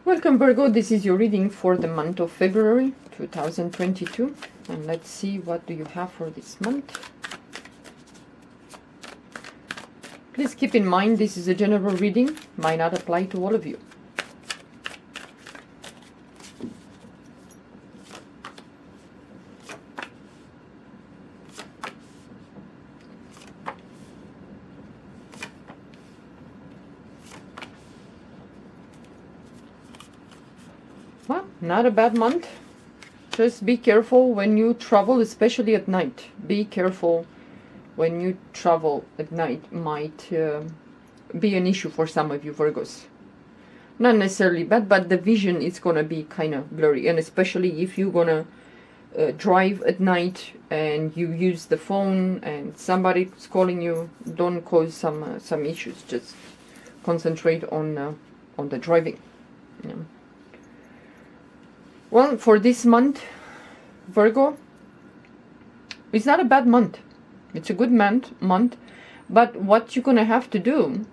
Welcome Virgo, this is your reading for the month of February 2022, and let's see what do you have for this month. Please keep in mind this is a general reading, might not apply to all of you. Well, not a bad month. Just be careful when you travel, especially at night. Be careful when you travel at night. Might be an issue for some of you Virgos. Not necessarily bad, but the vision is gonna be kind of blurry, and especially if you're gonna drive at night and you use the phone and somebody's calling you, don't cause some issues. Just concentrate on the driving. Yeah. Well, for this month, Virgo, it's not a bad month. It's a good month, but what you're gonna have to do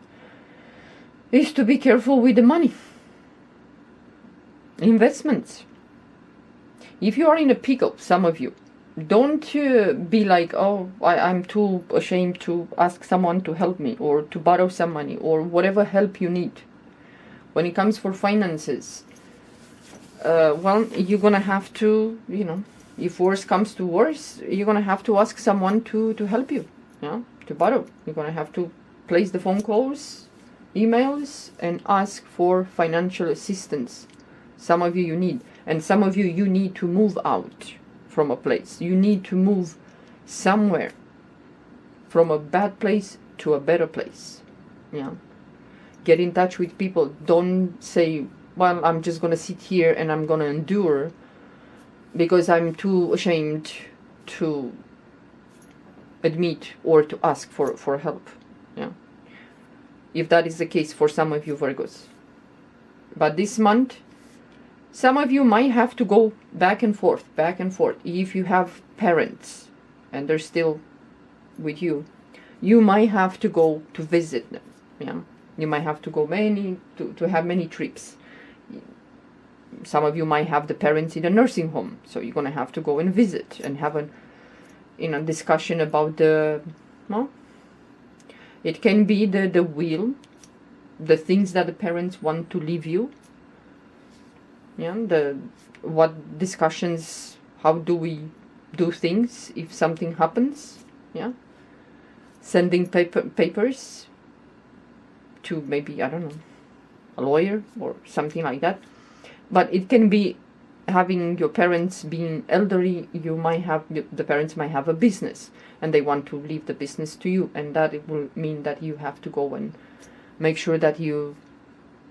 is to be careful with the money. Investments. If you are in a pickle, some of you, don't be like, oh, I'm too ashamed to ask someone to help me or to borrow some money or whatever help you need. When it comes for finances, well, you're gonna have to, if worse comes to worse, you're gonna have to ask someone to help you, to borrow. You're gonna have to place the phone calls, emails, and ask for financial assistance. Some of you need, and some of you need to move out from a place. You need to move somewhere from a bad place to a better place. Get in touch with people. Don't say, well, I'm just going to sit here and I'm going to endure because I'm too ashamed to admit or to ask for help. If that is the case for some of you Virgos. But this month, some of you might have to go back and forth. If you have parents and they're still with you, you might have to go to visit them. You might have to go to have many trips. Some of you might have the parents in a nursing home, so you're gonna have to go and visit and have a discussion about it can be the will, the things that the parents want to leave you. What discussions, how do we do things if something happens? Sending papers to maybe, I don't know, a lawyer or something like that. But it can be having your parents being elderly. You might have, the parents might have a business and they want to leave the business to you, and that it will mean that you have to go and make sure that you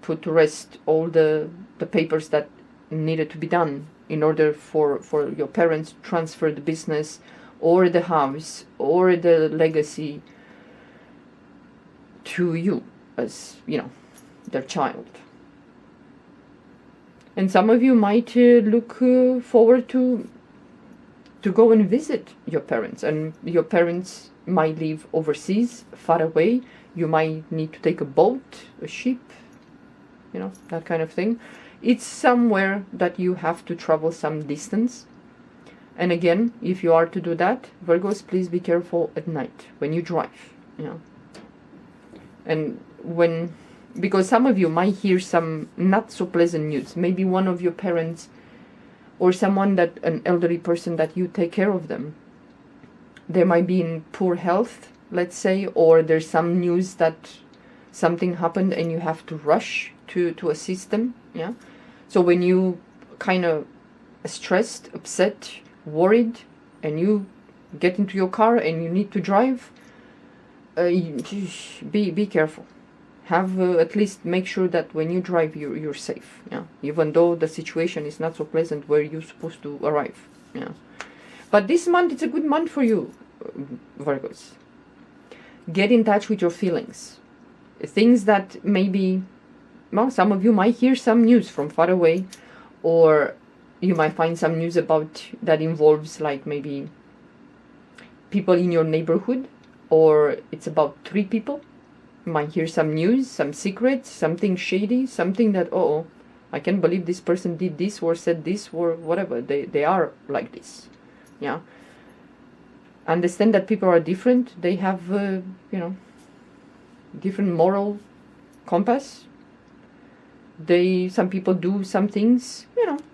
put to rest all the papers that needed to be done in order for your parents to transfer the business or the house or the legacy to you as, their child. And some of you might look forward to go and visit your parents, and your parents might live overseas, far away. You might need to take a boat, a ship, that kind of thing. It's somewhere that you have to travel some distance. And again, if you are to do that, Virgos, please be careful at night when you drive. And because some of you might hear some not so pleasant news. Maybe one of your parents or an elderly person that you take care of them, they might be in poor health, let's say, or there's some news that something happened and you have to rush to assist them. So when you kind of stressed, upset, worried, and you get into your car and you need to drive, be careful. Have at least make sure that when you drive you're safe. Even though the situation is not so pleasant where you're supposed to arrive. But this month, it's a good month for you, Virgos. Get in touch with your feelings. Things that maybe, some of you might hear some news from far away, or you might find some news about that involves like maybe people in your neighborhood, or it's about 3 people. You might hear some news, some secrets, something shady, something that, I can't believe this person did this or said this or whatever. They are like this. Yeah. Understand that people are different. They have, different moral compass. Some people do some things,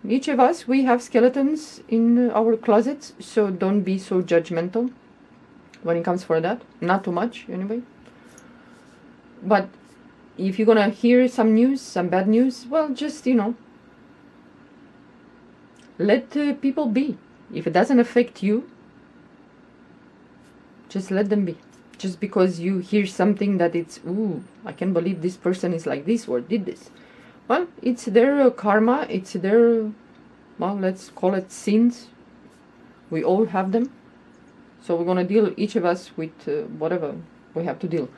each of us, we have skeletons in our closets, so don't be so judgmental when it comes for that. Not too much, anyway. But if you're gonna hear some news, some bad news, well, just, let people be. If it doesn't affect you, just let them be. Just because you hear something that it's, ooh, I can't believe this person is like this or did this. Well, it's their karma, it's their, well, let's call it sins. We all have them. So we're going to deal, each of us, with whatever we have to deal.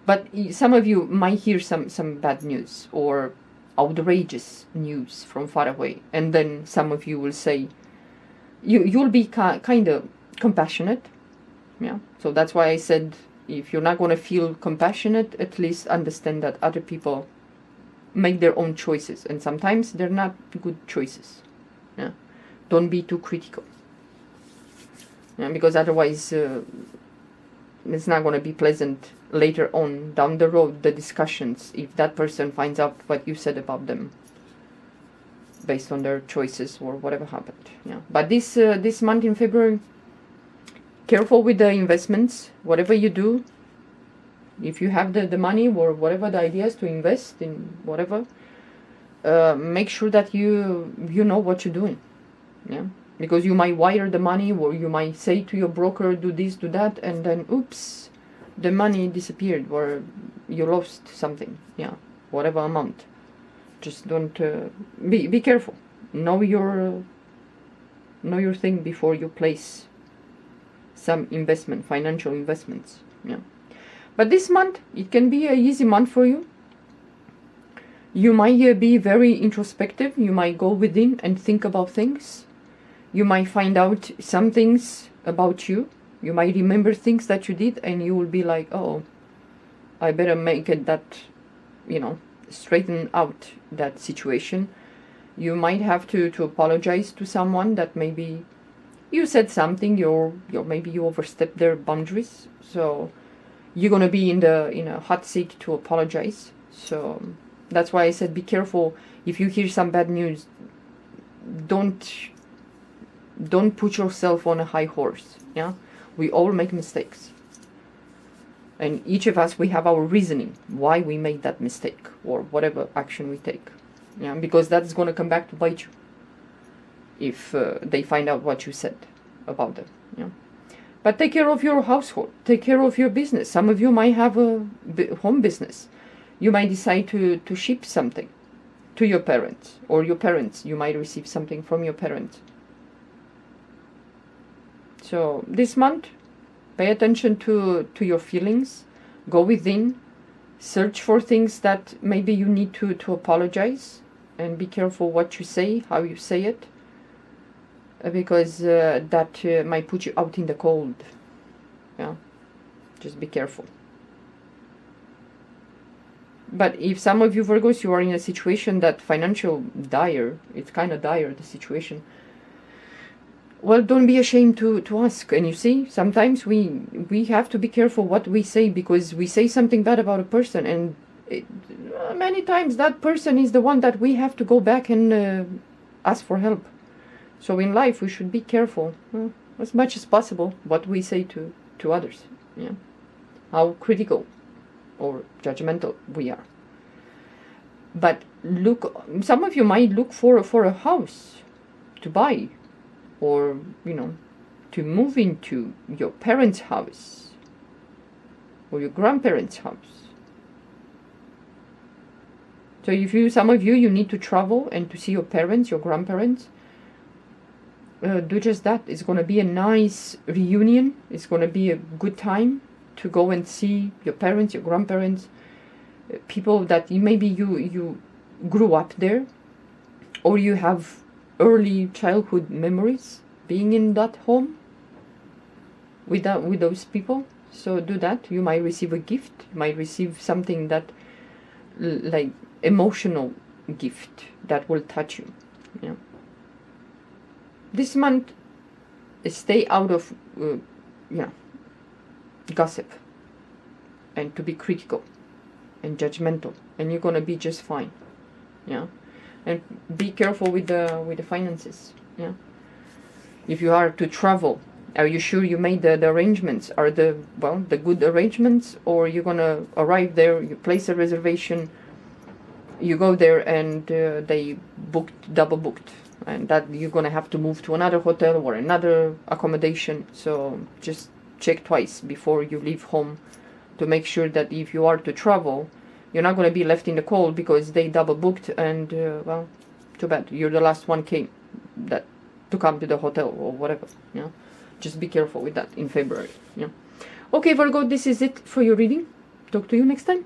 But some of you might hear some bad news or outrageous news from far away. And then some of you will say, you'll be kind of compassionate. Yeah. So that's why I said, if you're not going to feel compassionate, at least understand that other people make their own choices, and sometimes they're not good choices. Yeah, don't be too critical. Yeah, because otherwise it's not going to be pleasant later on down the road, the discussions, if that person finds out what you said about them based on their choices or whatever happened. Yeah, but this month in February, careful with the investments. Whatever you do, if you have the money or whatever the ideas to invest in whatever, make sure that you know what you're doing. Yeah, because you might wire the money, or you might say to your broker, do this, do that, and then oops, the money disappeared, or you lost something. Yeah, whatever amount. Just don't be careful. Know your thing before you place some investment, financial investments. Yeah. But this month, it can be an easy month for you. You might be very introspective. You might go within and think about things. You might find out some things about you. You might remember things that you did, and you will be like, oh, I better make it that, straighten out that situation. You might have to apologize to someone that maybe you said something, maybe you overstepped their boundaries. So you're gonna be in a hot seat to apologize. So that's why I said be careful. If you hear some bad news, don't put yourself on a high horse. Yeah, we all make mistakes, and each of us, we have our reasoning why we made that mistake or whatever action we take. Yeah, because that's gonna come back to bite you if they find out what you said about them. Yeah. But take care of your household. Take care of your business. Some of you might have a home business. You might decide to ship something to your parents, or your parents. You might receive something from your parents. So this month, pay attention to your feelings. Go within. Search for things that maybe you need to apologize. And be careful what you say, how you say it. Because that might put you out in the cold. Yeah, just be careful. But if some of you Virgos, you are in a situation that financial dire, it's kind of dire, the situation. Well, don't be ashamed to ask. And you see, sometimes we have to be careful what we say, because we say something bad about a person, and many times that person is the one that we have to go back and ask for help. So in life, we should be careful, as much as possible, what we say to others. Yeah, how critical or judgmental we are. But look, some of you might look for a house to buy, or to move into your parents' house or your grandparents' house. So if some of you need to travel and to see your parents, your grandparents, do just that. It's going to be a nice reunion. It's going to be a good time to go and see your parents, your grandparents, people that maybe you grew up there, or you have early childhood memories being in that home with those people. So do that. You might receive a gift. You might receive something that like emotional gift that will touch you. Yeah. This month, stay out of gossip and to be critical and judgmental, and you're gonna be just fine. Yeah. And be careful with the finances. Yeah. If you are to travel, are you sure you made the arrangements? Are the good arrangements, or you're gonna arrive there, you place a reservation, you go there, and they double booked, and that you're gonna have to move to another hotel or another accommodation. So just check twice before you leave home to make sure that if you are to travel, you're not gonna be left in the cold because they double booked, and too bad, you're the last one came to come to the hotel or whatever. Yeah. Just be careful with that in February. Yeah. Okay, Virgo, this is it for your reading. Talk to you next time.